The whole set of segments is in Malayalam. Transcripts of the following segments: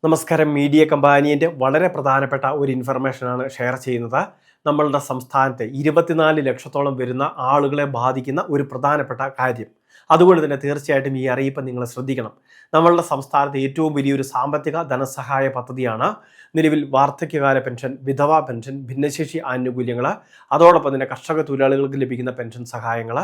നമസ്കാരം. മീഡിയ കമ്പാനിയൻ്റെ വളരെ പ്രധാനപ്പെട്ട ഒരു ഇൻഫർമേഷനാണ് ഷെയർ ചെയ്യുന്നത്. നമ്മളുടെ സംസ്ഥാനത്തെ 24 ലക്ഷത്തോളം വരുന്ന ആളുകളെ ബാധിക്കുന്ന ഒരു പ്രധാനപ്പെട്ട കാര്യം. അതുകൊണ്ട് തന്നെ തീർച്ചയായിട്ടും ഈ അറിയിപ്പ് നിങ്ങൾ ശ്രദ്ധിക്കണം. നമ്മളുടെ സംസ്ഥാനത്തെ ഏറ്റവും വലിയൊരു സാമ്പത്തിക ധനസഹായ പദ്ധതിയാണ് നിലവിൽ വാർദ്ധക്യകാല പെൻഷൻ, വിധവാ പെൻഷൻ, ഭിന്നശേഷി ആനുകൂല്യങ്ങൾ, അതോടൊപ്പം തന്നെ കർഷക തൊഴിലാളികൾക്ക് ലഭിക്കുന്ന പെൻഷൻ സഹായങ്ങൾ,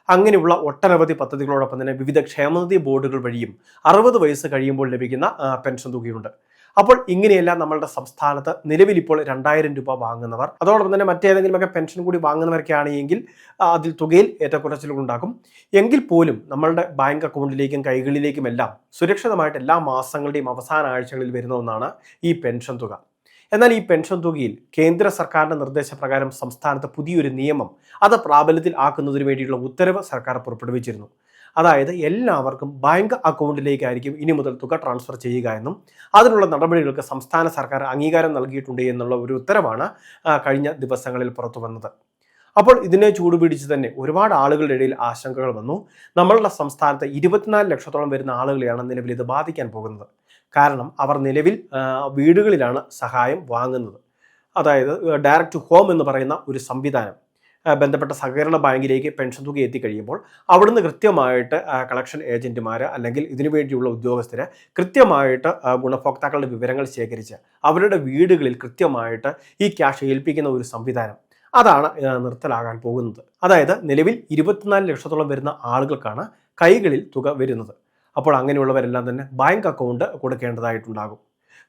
അങ്ങനെയുള്ള ഒട്ടനവധി പദ്ധതികളോടൊപ്പം തന്നെ വിവിധ ക്ഷേമനിധി ബോർഡുകൾ വഴിയും 60 വയസ്സ് കഴിയുമ്പോൾ ലഭിക്കുന്ന പെൻഷൻ തുകയുണ്ട്. അപ്പോൾ ഇങ്ങനെയെല്ലാം നമ്മളുടെ സംസ്ഥാനത്ത് നിലവിൽ ഇപ്പോൾ 2000 രൂപ വാങ്ങുന്നവർ, അതോടൊപ്പം തന്നെ മറ്റേതെങ്കിലുമൊക്കെ പെൻഷൻ കൂടി വാങ്ങുന്നവരൊക്കെ ആണെങ്കിൽ അതിൽ തുകയിൽ ഏറ്റക്കുറച്ചിലുകൾ ഉണ്ടാകും. എങ്കിൽ പോലും നമ്മളുടെ ബാങ്ക് അക്കൗണ്ടിലേക്കും കൈകളിലേക്കുമെല്ലാം സുരക്ഷിതമായിട്ട് എല്ലാ മാസങ്ങളുടെയും അവസാന ആഴ്ചകളിൽ വരുന്ന ഒന്നാണ് ഈ പെൻഷൻ തുക. എന്നാൽ ഈ പെൻഷൻ തുകയിൽ കേന്ദ്ര സർക്കാരിന്റെ നിർദ്ദേശപ്രകാരം സംസ്ഥാനത്ത് പുതിയൊരു നിയമം അത് പ്രാബല്യത്തിൽ ആക്കുന്നതിന് വേണ്ടിയുള്ള ഉത്തരവ് സർക്കാർ പുറപ്പെടുവിച്ചിരുന്നു. അതായത് എല്ലാവർക്കും ബാങ്ക് അക്കൗണ്ടിലേക്കായിരിക്കും ഇനി മുതൽ തുക ട്രാൻസ്ഫർ ചെയ്യുക എന്നും അതിനുള്ള നടപടികൾക്ക് സംസ്ഥാന സർക്കാർ അംഗീകാരം നൽകിയിട്ടുണ്ട് എന്നുള്ള ഒരു ഉത്തരവാണ് കഴിഞ്ഞ ദിവസങ്ങളിൽ പുറത്തു വന്നത്. അപ്പോൾ ഇതിനെ ചൂടുപിടിച്ച് തന്നെ ഒരുപാട് ആളുകളുടെ ഇടയിൽ ആശങ്കകൾ വന്നു. നമ്മളുടെ സംസ്ഥാനത്ത് 24 ലക്ഷത്തോളം വരുന്ന ആളുകളെയാണ് നിലവിൽ ഇത് ബാധിക്കാൻ പോകുന്നത്. കാരണം അവർ നിലവിൽ വീടുകളിലാണ് സഹായം വാങ്ങുന്നത്. അതായത് ഡയറക്റ്റ് ടു ഹോം എന്ന് പറയുന്ന ഒരു സംവിധാനം ബന്ധപ്പെട്ട സഹകരണ ബാങ്കിലേക്ക് പെൻഷൻ തുക എത്തിക്കഴിയുമ്പോൾ അവിടുന്ന് കൃത്യമായിട്ട് കളക്ഷൻ ഏജന്റുമാർ അല്ലെങ്കിൽ ഇതിനു വേണ്ടിയുള്ള ഉദ്യോഗസ്ഥര് കൃത്യമായിട്ട് ഗുണഭോക്താക്കളുടെ വിവരങ്ങൾ ശേഖരിച്ച് അവരുടെ വീടുകളിൽ കൃത്യമായിട്ട് ഈ ക്യാഷ് ഏൽപ്പിക്കുന്ന ഒരു സംവിധാനം അതാണ് നിർത്തലാകാൻ പോകുന്നത്. അതായത് നിലവിൽ 24 ലക്ഷത്തോളം വരുന്ന ആളുകൾക്കാണ് കൈകളിൽ തുക വരുന്നത്. അപ്പോൾ അങ്ങനെയുള്ളവരെല്ലാം തന്നെ ബാങ്ക് അക്കൗണ്ട് കൊടുക്കേണ്ടതായിട്ടുണ്ടാകും.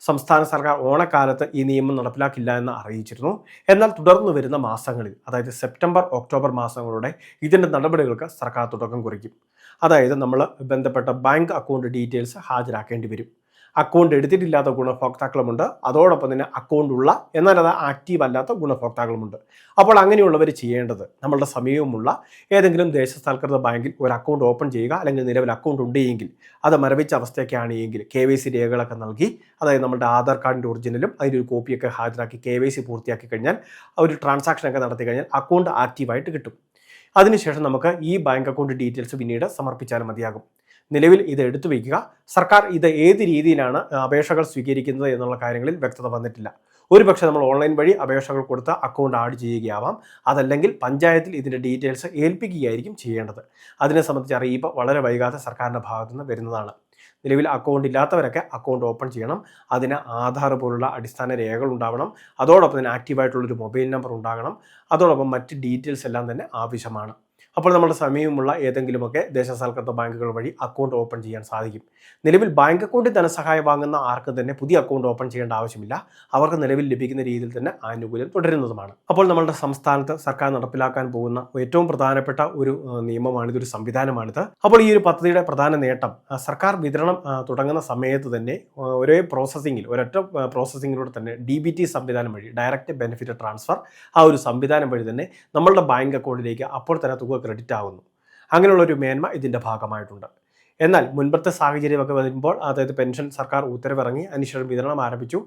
സംസ്ഥാന സർക്കാർ ഓണക്കാലത്ത് ഈ നിയമം നടപ്പിലാക്കില്ല എന്ന് അറിയിച്ചിരുന്നു. എന്നാൽ തുടർന്ന് വരുന്ന മാസങ്ങളിൽ, അതായത് സെപ്റ്റംബർ, ഒക്ടോബർ മാസങ്ങളുടെ ഇതിൻ്റെ നടപടികൾക്ക് സർക്കാർ തുടക്കം കുറിക്കും. അതായത് നമ്മൾ ബന്ധപ്പെട്ട ബാങ്ക് അക്കൗണ്ട് ഡീറ്റെയിൽസ് ഹാജരാക്കേണ്ടി വരും. അക്കൗണ്ട് എടുത്തിട്ടില്ലാത്ത ഗുണഭോക്താക്കളുമുണ്ട്, അതോടൊപ്പം തന്നെ അക്കൗണ്ട് ഉള്ള എന്നാൽ അത് ആക്റ്റീവ് അല്ലാത്ത ഗുണഭോക്താക്കളുമുണ്ട്. അപ്പോൾ അങ്ങനെയുള്ളവർ ചെയ്യേണ്ടത് നമ്മളുടെ സമീപമുള്ള ഏതെങ്കിലും ദേശസാൽകൃത ബാങ്കിൽ ഒരു അക്കൗണ്ട് ഓപ്പൺ ചെയ്യുക, അല്ലെങ്കിൽ നിലവിൽ അക്കൗണ്ട് ഉണ്ടെങ്കിൽ അത് മരവിച്ച അവസ്ഥയൊക്കെയാണ് എങ്കിൽ KYC രേഖകളൊക്കെ നൽകി, അതായത് നമ്മുടെ ആധാർ കാർഡിൻ്റെ ഒറിജിനലും അതിൻ്റെ ഒരു കോപ്പിയൊക്കെ ഹാജരാക്കി KYC പൂർത്തിയാക്കി കഴിഞ്ഞാൽ ഒരു ട്രാൻസാക്ഷനൊക്കെ നടത്തി കഴിഞ്ഞാൽ അക്കൗണ്ട് ആക്റ്റീവായിട്ട് കിട്ടും. അതിനുശേഷം നമുക്ക് ഈ ബാങ്ക് അക്കൗണ്ട് ഡീറ്റെയിൽസ് പിന്നീട് സമർപ്പിച്ചാലും മതിയാകും. നിലവിൽ ഇത് എടുത്തു വയ്ക്കുക. സർക്കാർ ഇത് ഏത് രീതിയിലാണ് അപേക്ഷകൾ സ്വീകരിക്കുന്നത് എന്നുള്ള കാര്യങ്ങളിൽ വ്യക്തത വന്നിട്ടില്ല. ഒരുപക്ഷെ നമ്മൾ ഓൺലൈൻ വഴി അപേക്ഷകൾ കൊടുത്ത് അക്കൗണ്ട് ആഡ് ചെയ്യുകയാവാം, അതല്ലെങ്കിൽ പഞ്ചായത്തിൽ ഇതിൻ്റെ ഡീറ്റെയിൽസ് ഏൽപ്പിക്കുകയായിരിക്കും ചെയ്യേണ്ടത്. അതിനെ സംബന്ധിച്ച് അറിയിപ്പ് വളരെ വൈകാതെ സർക്കാരിൻ്റെ ഭാഗത്തുനിന്ന് വരുന്നതാണ്. നിലവിൽ അക്കൗണ്ട് ഇല്ലാത്തവരൊക്കെ അക്കൗണ്ട് ഓപ്പൺ ചെയ്യണം. അതിന് ആധാർ പോലുള്ള അടിസ്ഥാന രേഖകൾ ഉണ്ടാവണം. അതോടൊപ്പം തന്നെ ആക്റ്റീവായിട്ടുള്ളൊരു മൊബൈൽ നമ്പർ ഉണ്ടാകണം. അതോടൊപ്പം മറ്റ് ഡീറ്റെയിൽസ് എല്ലാം തന്നെ ആവശ്യമാണ്. അപ്പോൾ നമ്മുടെ സമീപമുള്ള ഏതെങ്കിലുമൊക്കെ ദേശസാൽകൃത ബാങ്കുകൾ വഴി അക്കൗണ്ട് ഓപ്പൺ ചെയ്യാൻ സാധിക്കും. നിലവിൽ ബാങ്ക് അക്കൗണ്ടിൽ ധനസഹായം വാങ്ങുന്ന ആർക്കും തന്നെ പുതിയ അക്കൗണ്ട് ഓപ്പൺ ചെയ്യേണ്ട ആവശ്യമില്ല. അവർക്ക് നിലവിൽ ലഭിക്കുന്ന രീതിയിൽ തന്നെ ആനുകൂല്യം തുടരുന്നതുമാണ്. അപ്പോൾ നമ്മുടെ സംസ്ഥാനത്ത് സർക്കാർ നടപ്പിലാക്കാൻ പോകുന്ന ഏറ്റവും പ്രധാനപ്പെട്ട ഒരു നിയമമാണ്, ഇതൊരു സംവിധാനമാണിത്. അപ്പോൾ ഈ ഒരു പദ്ധതിയുടെ പ്രധാന നേട്ടം, സർക്കാർ വിതരണം തുടങ്ങുന്ന സമയത്ത് തന്നെ ഒരേ പ്രോസസ്സിങ്ങിൽ, ഒരൊറ്റ പ്രോസസ്സിങ്ങിലൂടെ തന്നെ DBT സംവിധാനം വഴി, ഡയറക്റ്റ് ബെനിഫിറ്റ് ട്രാൻസ്ഫർ, ആ ഒരു സംവിധാനം വഴി തന്നെ നമ്മളുടെ ബാങ്ക് അക്കൗണ്ടിലേക്ക് അപ്പോൾ തന്നെ തുക ക്രെഡിറ്റ് ആകുന്നു. അങ്ങനെയുള്ളൊരു മേന്മ ഇതിൻ്റെ ഭാഗമായിട്ടുണ്ട്. എന്നാൽ മുൻപത്തെ സാഹചര്യമൊക്കെ വരുമ്പോൾ, അതായത് പെൻഷൻ സർക്കാർ ഉത്തരവിറങ്ങി അതിനുശേഷം വിതരണം ആരംഭിച്ചു,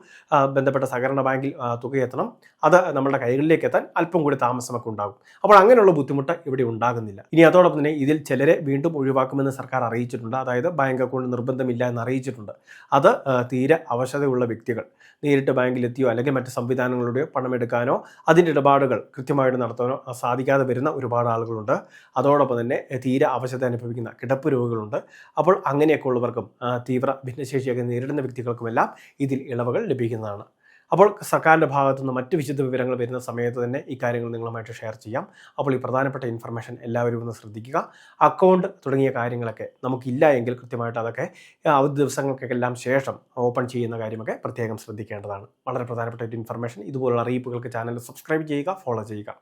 ബന്ധപ്പെട്ട സഹകരണ ബാങ്കിൽ തുക എത്തണം, അത് നമ്മുടെ കൈകളിലേക്ക് എത്താൻ അല്പം കൂടി താമസമൊക്കെ ഉണ്ടാകും. അപ്പോൾ അങ്ങനെയുള്ള ബുദ്ധിമുട്ട് ഇവിടെ ഉണ്ടാകുന്നില്ല. ഇനി അതോടൊപ്പം തന്നെ ഇതിൽ ചിലരെ വീണ്ടും ഒഴിവാക്കുമെന്ന് സർക്കാർ അറിയിച്ചിട്ടുണ്ട്. അതായത് ബാങ്ക് അക്കൗണ്ട് നിർബന്ധമില്ല എന്ന് അറിയിച്ചിട്ടുണ്ട്. അത് തീരെ അവശതയുള്ള വ്യക്തികൾ നേരിട്ട് ബാങ്കിലെത്തിയോ അല്ലെങ്കിൽ മറ്റ് സംവിധാനങ്ങളുടെയോ പണമെടുക്കാനോ അതിൻ്റെ ഇടപാടുകൾ കൃത്യമായിട്ട് നടത്താനോ സാധിക്കാതെ വരുന്ന ഒരുപാട് ആളുകളുണ്ട്. അതോടൊപ്പം തന്നെ തീരെ അവശത അനുഭവിക്കുന്ന കിടപ്പ് രോഗികളുണ്ട്. അപ്പോൾ അങ്ങനെയൊക്കെ ഉള്ളവർക്കും തീവ്ര ഭിന്നശേഷിയൊക്കെ നേരിടുന്ന വ്യക്തികൾക്കുമെല്ലാം ഇതിൽ ഇളവുകൾ ലഭിക്കുന്നതാണ്. അപ്പോൾ സർക്കാരിൻ്റെ ഭാഗത്തു നിന്ന് മറ്റ് വിശദ വിവരങ്ങൾ വരുന്ന സമയത്ത് തന്നെ ഈ കാര്യങ്ങൾ നിങ്ങളുമായിട്ട് ഷെയർ ചെയ്യാം. അപ്പോൾ ഈ പ്രധാനപ്പെട്ട ഇൻഫർമേഷൻ എല്ലാവരും ഒന്ന് ശ്രദ്ധിക്കുക. അക്കൗണ്ട് തുടങ്ങിയ കാര്യങ്ങളൊക്കെ നമുക്കില്ല എങ്കിൽ കൃത്യമായിട്ട് അതൊക്കെ അവധി ദിവസങ്ങൾക്കെല്ലാം ശേഷം ഓപ്പൺ ചെയ്യുന്ന കാര്യമൊക്കെ പ്രത്യേകം ശ്രദ്ധിക്കേണ്ടതാണ്. വളരെ പ്രധാനപ്പെട്ട ഒരു ഇൻഫർമേഷൻ. ഇതുപോലുള്ള അറിയിപ്പുകൾക്ക് ചാനൽ സബ്സ്ക്രൈബ് ചെയ്യുക, ഫോളോ ചെയ്യുക.